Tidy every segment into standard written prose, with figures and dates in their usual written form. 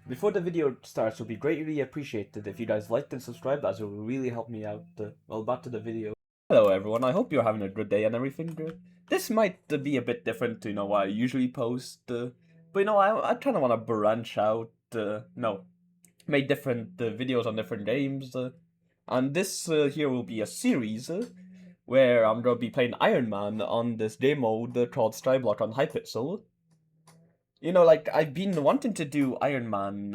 Before the video starts, it would be greatly appreciated if you guys liked and subscribed, as it will really help me out. Well, back to the video. Hello everyone, I hope you're having a good day and everything. This might be a bit different to what I usually post, but I kind of want to branch out, make different videos on different games, and this here will be a series where I'm going to be playing Iron Man on this game mode called Skyblock on Hypixel. I've been wanting to do Iron Man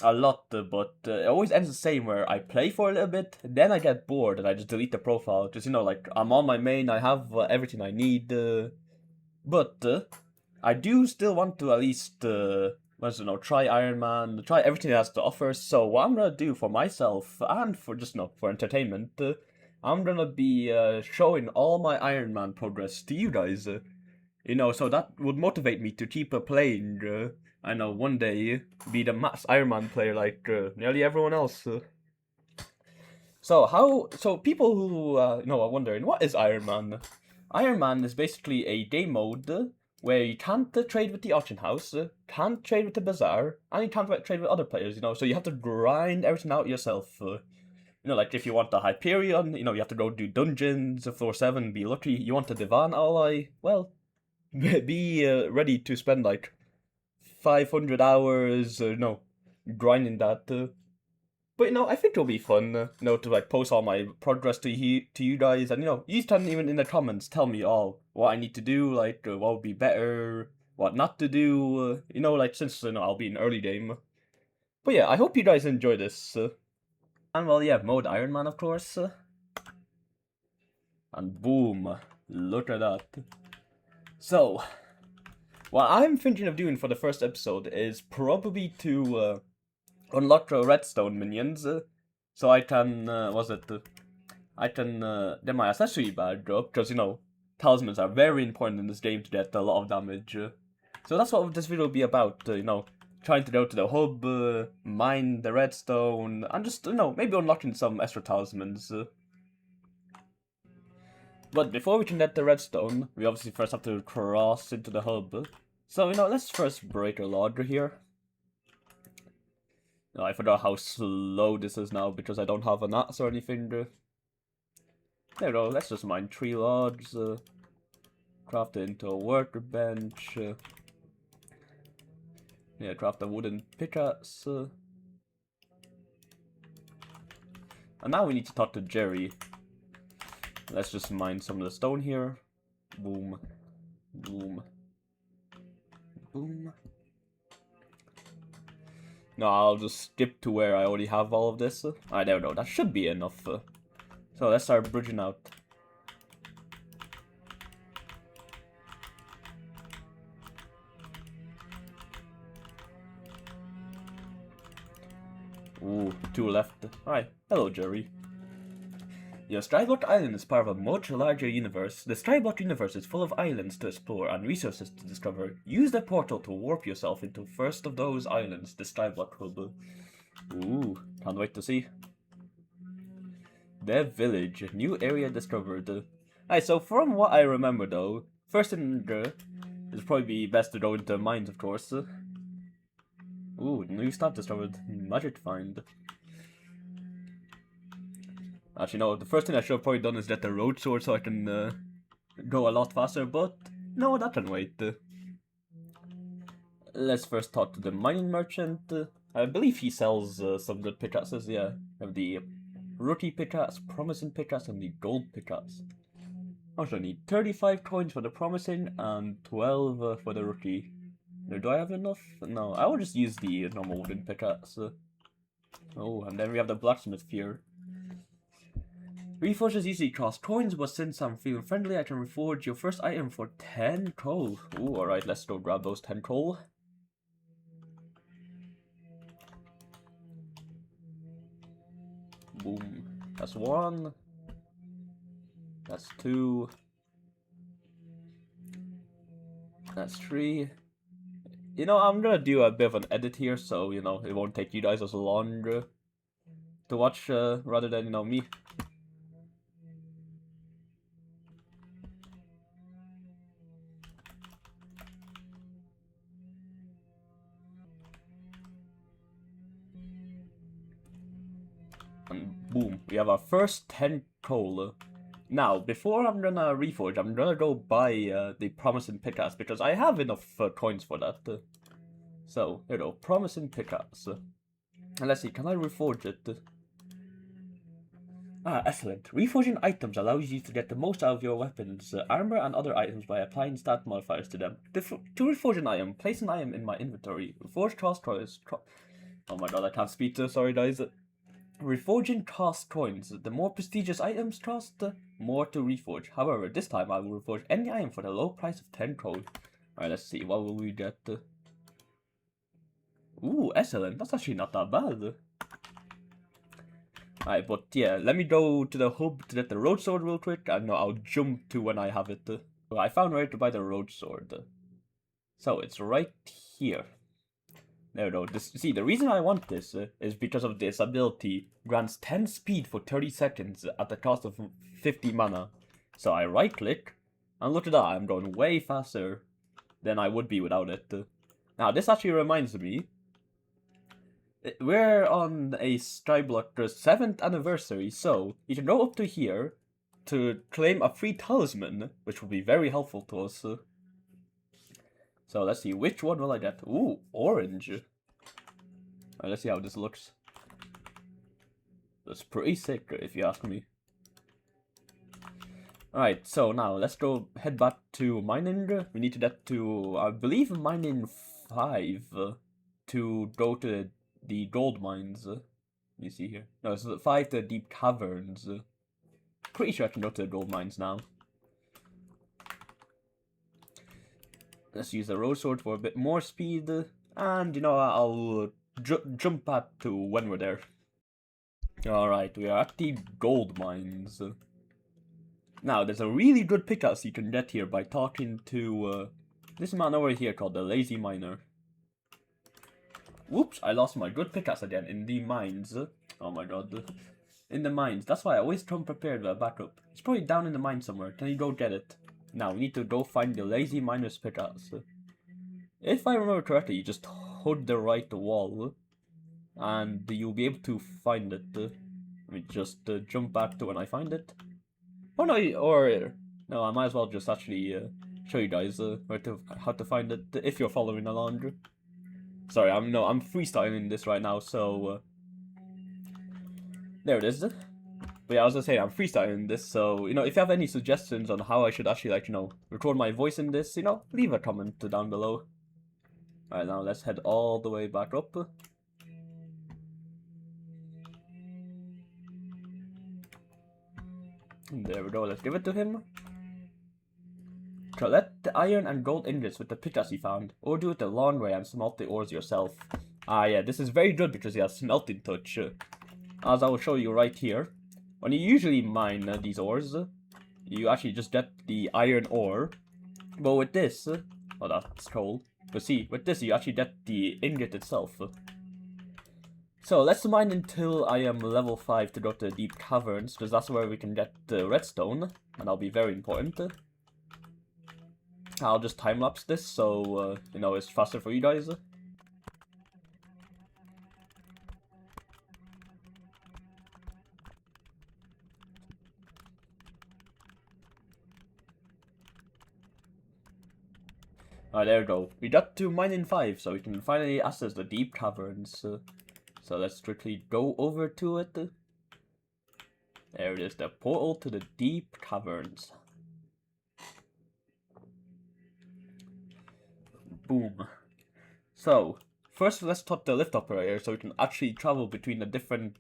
a lot, but it always ends the same where I play for a little bit, then I get bored and I just delete the profile. Just, I'm on my main, I have everything I need, but I do still want to at least, try Iron Man, try everything it has to offer. So what I'm gonna do for myself and for just, for entertainment, I'm gonna be showing all my Iron Man progress to you guys. So that would motivate me to keep playing. I know one day be the max Iron Man player like nearly everyone else. So people who are wondering what is Iron Man? Iron Man is basically a game mode where you can't trade with the auction house, can't trade with the bazaar, and you can't trade with other players. So you have to grind everything out yourself. Like if you want the Hyperion, you have to go do dungeons, floor 7, be lucky. You want the Divan ally, well, be ready to spend like 500 hours, grinding that. But I think it'll be fun, to like post all my progress to you guys, and you can even in the comments tell me all what I need to do, like what would be better, what not to do. Since I'll be in early game. But yeah, I hope you guys enjoy this. And well, yeah, mode Iron Man, of course. And boom, look at that. So, what I'm thinking of doing for the first episode is probably to unlock redstone minions, so I can, I can get my accessory badge up, because, talismans are very important in this game to get a lot of damage. So that's what this video will be about, trying to go to the hub, mine the redstone, and just, maybe unlocking some extra talismans. But before we can get the redstone, we obviously first have to cross into the hub. So, let's first break a log here. I forgot how slow this is now because I don't have an axe or anything. There we go, let's just mine 3 logs, craft it into a workbench, yeah, craft a wooden pickaxe, and now we need to talk to Jerry. Let's just mine some of the stone here. Boom, boom, boom. No, I'll just skip to where I already have all of this. Alright, there we go, that should be enough. So let's start bridging out. Ooh, 2 left. Alright, hello Jerry. Your Skyblock Island is part of a much larger universe. The Skyblock universe is full of islands to explore and resources to discover. Use the portal to warp yourself into first of those islands, the Skyblock Hub. Ooh, can't wait to see. The village, new area discovered. Alright, so from what I remember though, first thing it'd probably be best to go into mines, of course. Ooh, new stuff discovered. Magic find. Actually, no, the first thing I should have probably done is get the road sword so I can go a lot faster, but no, that can wait. Let's first talk to the mining merchant. I believe he sells some good pickaxes, yeah. I have the rookie pickaxe, promising pickaxe, and the gold pickaxe. Also, I need 35 coins for the promising and 12 for the rookie. Now, do I have enough? No, I will just use the normal wooden pickaxe. Oh, and then we have the blacksmith here. Reforges easily cost coins, but since I'm feeling friendly, I can reforge your first item for 10 coal. Ooh, alright, let's go grab those 10 coal. Boom. That's 1. That's 2. That's 3. I'm gonna do a bit of an edit here, so, it won't take you guys as long to watch, rather than, me. And boom, we have our first 10 coal. Now, before I'm gonna reforge, I'm gonna go buy the promising pickaxe, because I have enough coins for that. So, here we go, promising pickaxe. And let's see, can I reforge it? Ah, excellent. Reforging items allows you to get the most out of your weapons, armor, and other items by applying stat modifiers to them. To reforge an item, place an item in my inventory. Reforge cost coins. Oh my god, I can't speak, sorry guys. Reforging cost coins. The more prestigious items cost, the more to reforge. However, this time I will reforge any item for the low price of 10 gold. Alright, let's see, what will we get? Ooh, excellent. That's actually not that bad. Alright, but yeah, let me go to the hub to get the road sword real quick, and I'll jump to when I have it. Well, I found where to buy the road sword. So, it's right here. There we go. See, the reason I want this is because of this ability grants 10 speed for 30 seconds at the cost of 50 mana. So I right click, and look at that, I'm going way faster than I would be without it. Now, this actually reminds me, we're on a Skyblock's 7th anniversary, so you can go up to here to claim a free talisman, which will be very helpful to us. So let's see, which one will I get? Ooh, orange. Alright, let's see how this looks. That's pretty sick, if you ask me. Alright, so now let's go head back to mining. We need to get to, I believe, mining 5 to go to the gold mines. Let me see here. No, it's 5 to deep caverns. Pretty sure I can go to the gold mines now. Let's use the road sword for a bit more speed, and you know, I'll jump back to when we're there. Alright, we are at the gold mines. Now, there's a really good pickaxe you can get here by talking to this man over here called the Lazy Miner. Whoops, I lost my good pickaxe again in the mines. Oh my god. In the mines. That's why I always come prepared with a backup. It's probably down in the mine somewhere. Can you go get it? Now, we need to go find the Lazy Miner's pickaxe. If I remember correctly, you just hold the right wall, and you'll be able to find it. Let me just jump back to when I find it. Oh no, no, I might as well just actually show you guys how to find it if you're following along. Sorry, I'm freestyling this right now, so there it is. But yeah, I was gonna say, I'm freestyling this, so, you know, if you have any suggestions on how I should actually, like, you know, record my voice in this, you know, leave a comment down below. Alright, now let's head all the way back up. There we go, let's give it to him. Collect the iron and gold ingots with the pickaxe you found, or do it the long way and smelt the ores yourself. Ah yeah, this is very good because it has smelting touch. As I will show you right here. When you usually mine these ores, you actually just get the iron ore. But with this, oh, that's cold. But see, with this you actually get the ingot itself. So let's mine until I am level 5 to go to the deep caverns, because that's where we can get the redstone, and that'll be very important. I'll just time-lapse this, so, you know, it's faster for you guys. Alright, there we go. We got to mining 5, so we can finally access the deep caverns. So let's quickly go over to it. There it is, the portal to the deep caverns. Boom. So, first let's talk the lift operator so we can actually travel between the different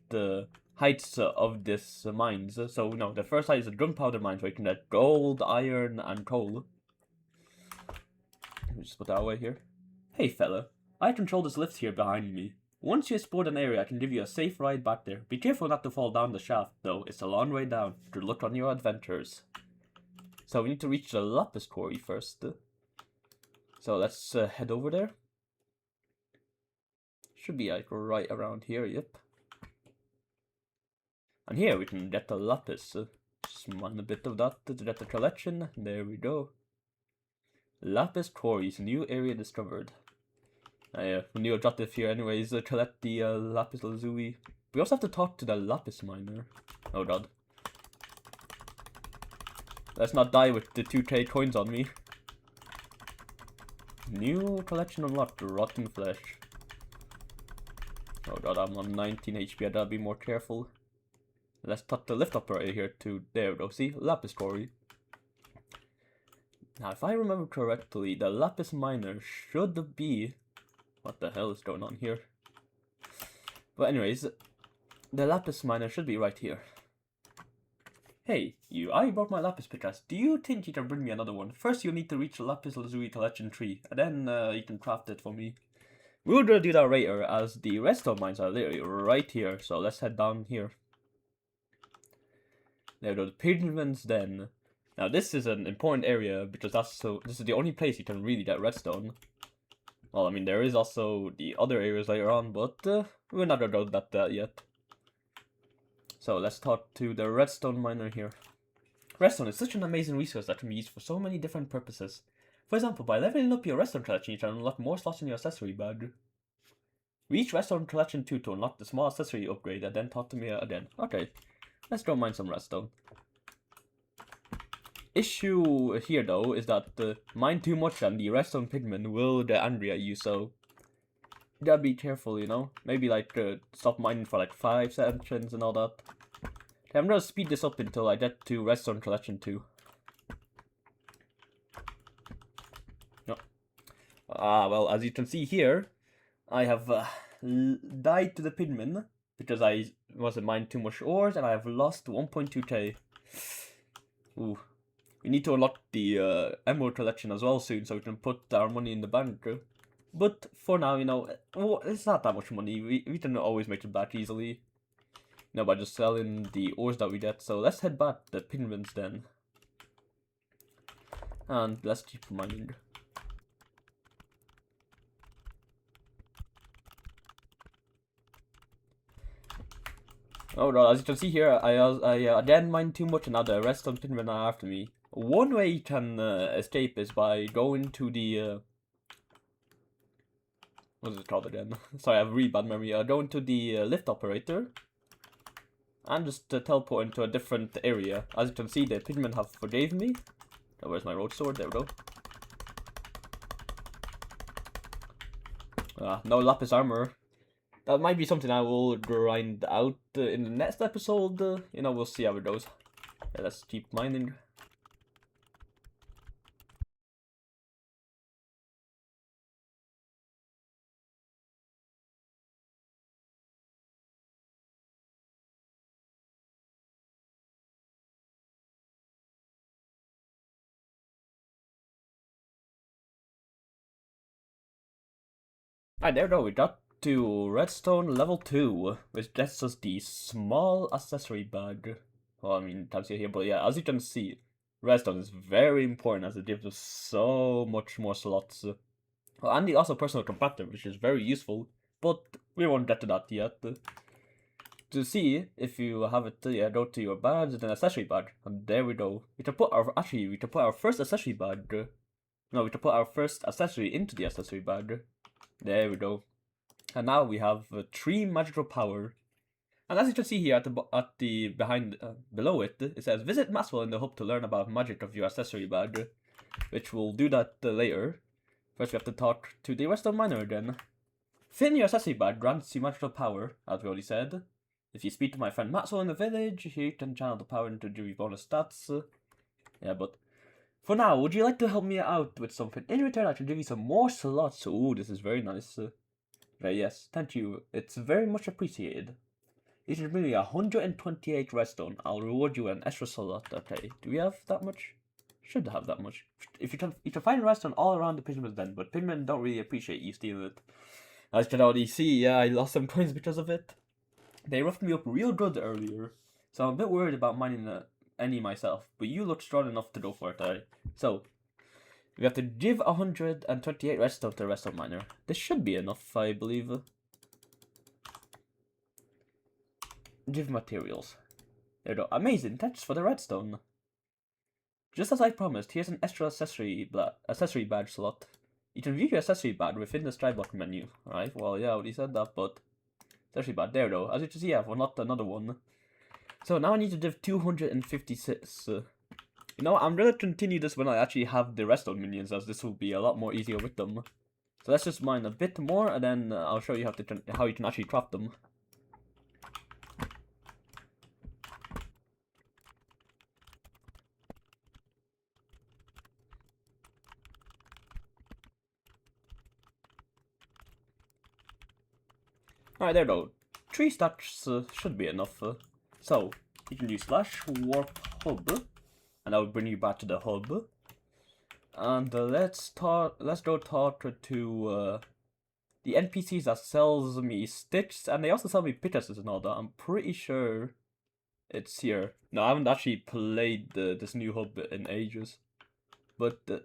heights of this mines. So, no, the first height is the gunpowder mines where you can get gold, iron, and coal. Let me just put that away here. Hey fella, I control this lift here behind me. Once you explore an area, I can give you a safe ride back there. Be careful not to fall down the shaft, though. It's a long way down. Good luck on your adventures. So we need to reach the lapis quarry first. So let's head over there. Should be like right around here, yep. And here we can get the lapis. Just mine a bit of that to get the collection. There we go. Lapis quarries, new area discovered. Yeah, new objective here anyways, collect the lapis lazuli. We also have to talk to the lapis miner. Oh god. Let's not die with the 2k coins on me. New collection unlocked, rotten flesh. Oh god, I'm on 19 HP, I gotta be more careful. Let's talk the lift operator here to, there we go, see, lapis quarry. Now if I remember correctly, the lapis miner should be, what the hell is going on here? But anyways, the lapis miner should be right here. Hey, you, I brought my lapis pickaxe. Do you think you can bring me another one? First you'll need to reach the lapis lazuli collection tree, and then you can craft it for me. We're gonna do that later, as the redstone mines are literally right here, so let's head down here. There go the pigments then. Now this is an important area, because this is the only place you can really get redstone. Well, I mean, there is also the other areas later on, but we're not gonna go to that yet. So let's talk to the redstone miner here. Redstone is such an amazing resource that can be used for so many different purposes. For example, by leveling up your redstone collection, you can unlock more slots in your accessory bag. Reach redstone collection 2 to unlock the small accessory upgrade, and then talk to me again. Okay, let's go mine some redstone. Issue here though is that mine too much and the redstone pigment will get angry at you, so you gotta be careful, you know? Maybe like stop mining for like 5 seconds and all that. Okay, I'm gonna speed this up until I get to redstone collection 2. No. Well, as you can see here, I have died to the pigment because I wasn't mining too much ores, and I have lost 1.2k. Ooh. We need to unlock the emerald collection as well soon, so we can put our money in the bank. But for now, you know, it's not that much money. We can always make it back easily, you know, by just selling the ores that we get. So let's head back to the pigments then, and let's keep mining. Oh god, as you can see here, I didn't mine too much, and now the redstone pigment are after me. One way you can escape is by going to the what is it called again? Sorry, I have really bad memory. Going to the lift operator and just teleport into a different area. As you can see, the pigment have forgave me. Oh, where's my road sword? There we go. No lapis armor. That might be something I will grind out in the next episode. You know, we'll see how it goes. Yeah, let's keep mining. Alright, there we go. We got to redstone level 2, which gets us the small accessory bag. Well, I mean, can't see it here, but yeah, as you can see, redstone is very important as it gives us so much more slots. Well, and also personal compactor, which is very useful, but we won't get to that yet. To see if you have it, yeah, go to your badge, then accessory badge, and there we go. We can put our first accessory badge. No, we can put our first accessory into the accessory badge. There we go. And now we have 3 magical power. And as you can see here below it, it says visit Maxwell in the hub to learn about magic of your accessory badge, which we'll do that later. First we have to talk to the redstone miner again. Filling your accessory badge grants you magical power, as we already said. If you speak to my friend Maxwell in the village, he can channel the power into give you bonus stats. Yeah, but for now, would you like to help me out with something? In return, I can give you some more slots. Ooh, this is very nice. Yes, thank you. It's very much appreciated. If you bring me 128 redstone, I'll reward you an extra slot. Okay, do we have that much? Should have that much. If you can find redstone all around the pigments then, but pigmen don't really appreciate you stealing it. As you can already see, yeah, I lost some coins because of it. They roughed me up real good earlier, so I'm a bit worried about mining any myself, but you look strong enough to go for it, alright? So, we have to give 128 redstone to the redstone miner. This should be enough, I believe. Give materials. There we go. Amazing, thanks for the redstone. Just as I promised, here's an extra accessory badge slot. You can view your accessory badge within the strike block menu. Alright, well, yeah, I already said that, but It's actually bad there though. As you can see, I've unlocked another one. So now I need to div 256. You know, I'm gonna continue this when I actually have the redstone minions, as this will be a lot more easier with them. So let's just mine a bit more, and then I'll show you how you can actually craft them. Alright, there though. 3 stacks should be enough. So you can use /warp hub, and that will bring you back to the hub. And let's go talk to the NPCs that sells me sticks, and they also sell me pickaxes and all that. I'm pretty sure it's here. No, I haven't actually played this new hub in ages, but I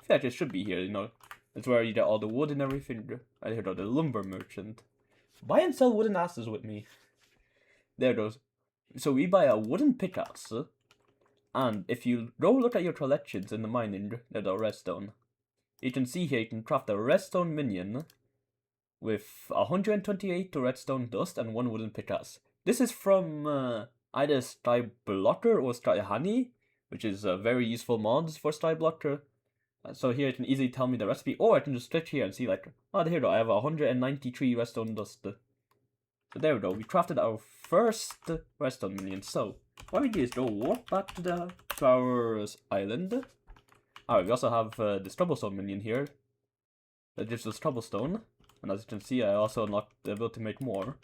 feel like it should be here. You know, it's where you get all the wood and everything. I heard of the lumber merchant. Buy and sell wooden asses with me. There it goes. So we buy a wooden pickaxe, and if you go look at your collections in the mining, there's a redstone. You can see here you can craft a redstone minion with 128 redstone dust and 1 wooden pickaxe. This is from either Sky Blocker or Sky Honey, which is very useful mods for Sky Blocker. So here it can easily tell me the recipe, or I can just click here and see like, oh, here we go, I have 193 redstone dust. So there we go, we crafted our first redstone minion. So what we do is go warp back to our island. Alright, we also have this cobblestone minion here that gives us cobblestone, and as you can see I also unlocked the ability to make more.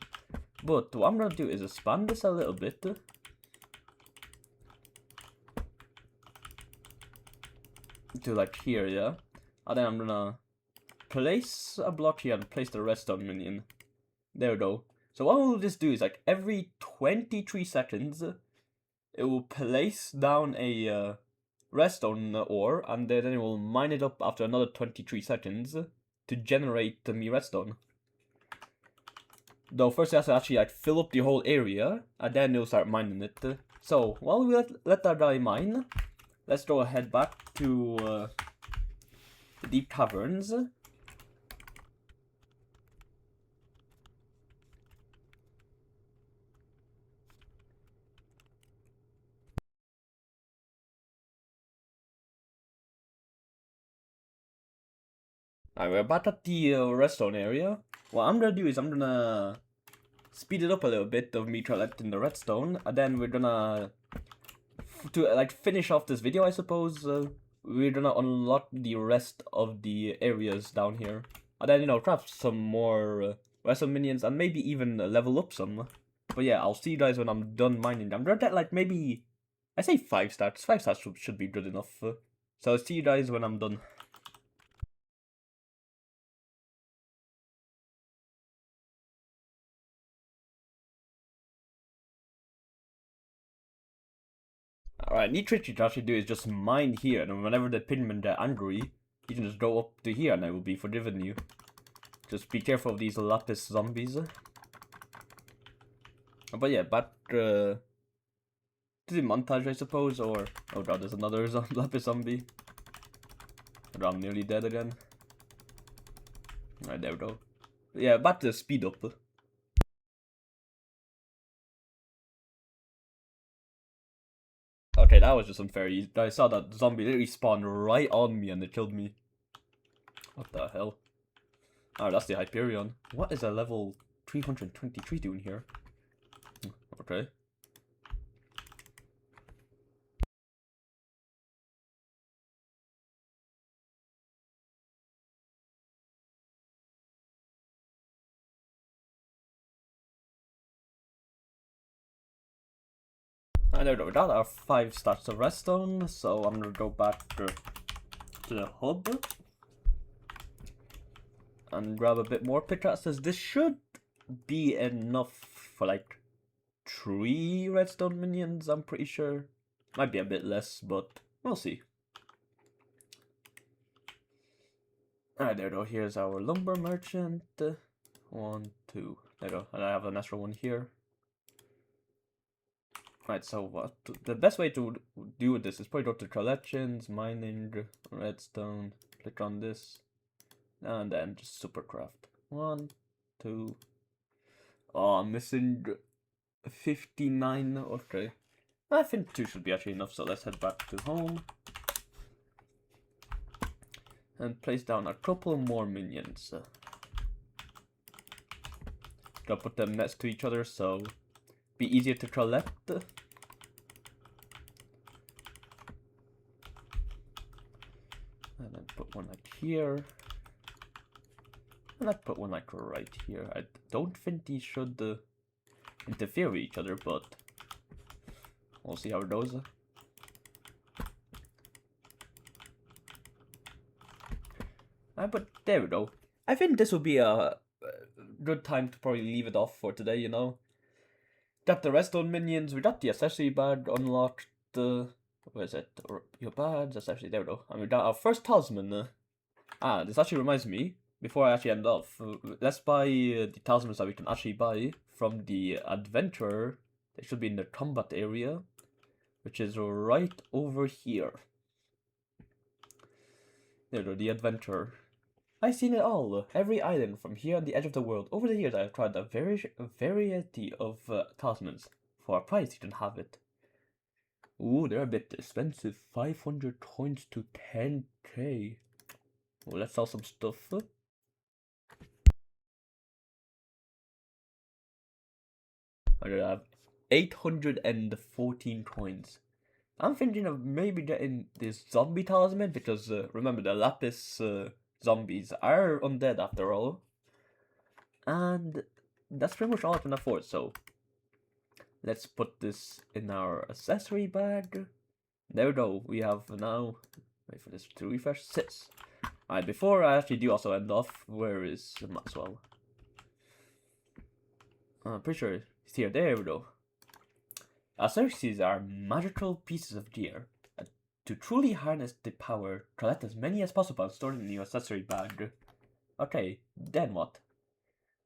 But what I'm gonna do is expand this a little bit. To like here, yeah? And then I'm gonna place a block here and place the redstone minion. There we go. So what will this do is like every 23 seconds, it will place down a redstone ore, and then it will mine it up after another 23 seconds to generate me redstone. Though first it has to actually like fill up the whole area, and then it'll start mining it. So while we let that guy mine, let's go ahead back to the deep caverns. Alright, we're back at the redstone area. What I'm gonna do is I'm gonna speed it up a little bit of me collecting the redstone, and then we're gonna to like finish off this video, I suppose. We're gonna unlock the rest of the areas down here, and then, you know, craft some more redstone minions, and maybe even level up some. But yeah, I'll see you guys when I'm done mining. I'm gonna get like maybe, I say 5 stacks. 5 stacks should be good enough. So I'll see you guys when I'm done. Alright, neat trick you can actually do is just mine here, and whenever the pinmen get angry, you can just go up to here and I will be forgiven you. Just be careful of these lapis zombies. But yeah, back to the montage, I suppose, or... Oh god, there's another lapis zombie. Oh, I'm nearly dead again. Alright, there we go. Yeah, back to speed up. Okay, that was just unfair. I saw that zombie literally spawn right on me and it killed me. What the hell? Oh, that's the Hyperion. What is a level 323 doing here? Okay. And there we go. We got our 5 stacks of redstone, so I'm gonna go back to the hub and grab a bit more pickaxes. This should be enough for like 3 redstone minions, I'm pretty sure. Might be a bit less, but we'll see. Alright, there we go. Here's our lumber merchant. 1, 2. There we go. And I have an extra one here. Right, so what? The best way to do this is probably go to collections, mining, redstone, click on this, and then just supercraft. 1, 2. Oh, I'm missing 59. Okay. I think 2 should be actually enough, so let's head back to home. And place down a couple more minions. Gotta put them next to each other, so be easier to collect. And then put one like here. And I'd put one like right here. I don't think these should interfere with each other, but we'll see how it goes. But there we go. I think this would be a good time to probably leave it off for today, you know. Got the redstone minions, we got the accessory bag unlocked. Where is it? Your badge, accessory, there we go. And we got our first talisman. This actually reminds me, before I actually end off, let's buy the talismans that we can actually buy from the adventurer. They should be in the combat area, which is right over here. There we go, the adventurer. I've seen it all, every island from here on the edge of the world. Over the years I have tried a variety of talismans. For a price you can have it. Ooh, they're a bit expensive. 500 coins to 10k. Well, let's sell some stuff. I have 814 coins. I'm thinking of maybe getting this zombie talisman because remember the lapis zombies are undead after all. And that's pretty much all I can afford, so let's put this in our accessory bag. There we go, we have now, wait for this to refresh, 6. Alright, before I actually do also end off, where is Maxwell? I'm pretty sure it's here, there we go. Accessories are magical pieces of gear. To truly harness the power, collect as many as possible and store them in your accessory bag. Okay, then what?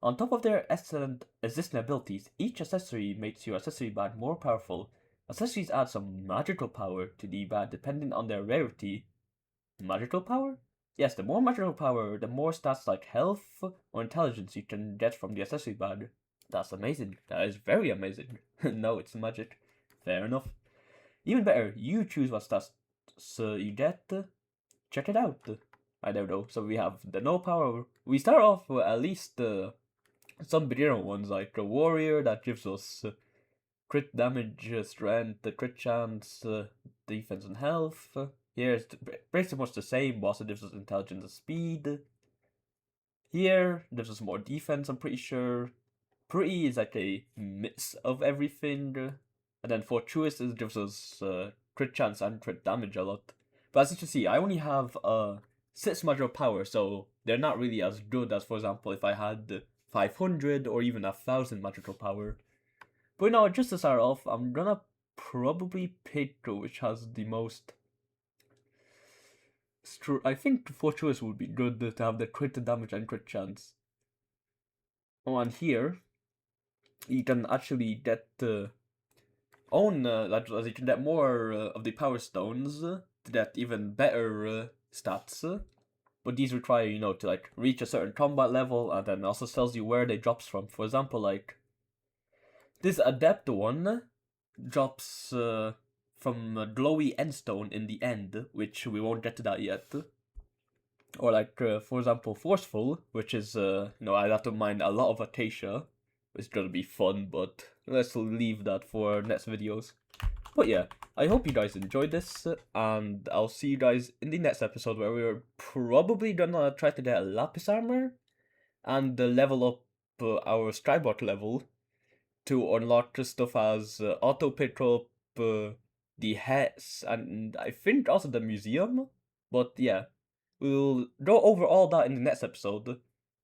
On top of their excellent existing abilities, each accessory makes your accessory bag more powerful. Accessories add some magical power to the bag depending on their rarity. Magical power? Yes, the more magical power, the more stats like health or intelligence you can get from the accessory bag. That's amazing. That is very amazing. No, it's magic. Fair enough. Even better, you choose what stats you get. Check it out. I don't know. So we have the no power. We start off with at least some beginner ones like the warrior that gives us crit damage, strength, crit chance, defense and health. Here's pretty much the same, but also gives us intelligence and speed. Here gives us more defense, I'm pretty sure. Pretty is like a mix of everything. And then fortuitous it gives us crit chance and crit damage a lot. But as you can see, I only have 6 magical power, so they're not really as good as, for example, if I had 500 or even 1000 magical power. But you know, just to start off, I'm gonna probably pick which has the most. I think fortuitous would be good to have the crit damage and crit chance. Oh, and here you can actually get as you can get more of the power stones to get even better stats. But these require, you know, to like reach a certain combat level, and then also tells you where they drops from. For example, like this adept one drops from glowy endstone in the end, which we won't get to that yet. Or like for example, forceful, which is you know, I have to mine a lot of acacia. It's gonna be fun, but let's leave that for next videos. But yeah, I hope you guys enjoyed this, and I'll see you guys in the next episode where we're probably gonna try to get a lapis armor and level up our skybot level to unlock stuff as auto pickup, the hats, and I think also the museum. But yeah, we'll go over all that in the next episode.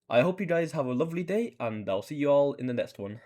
I hope you guys have a lovely day, and I'll see you all in the next one.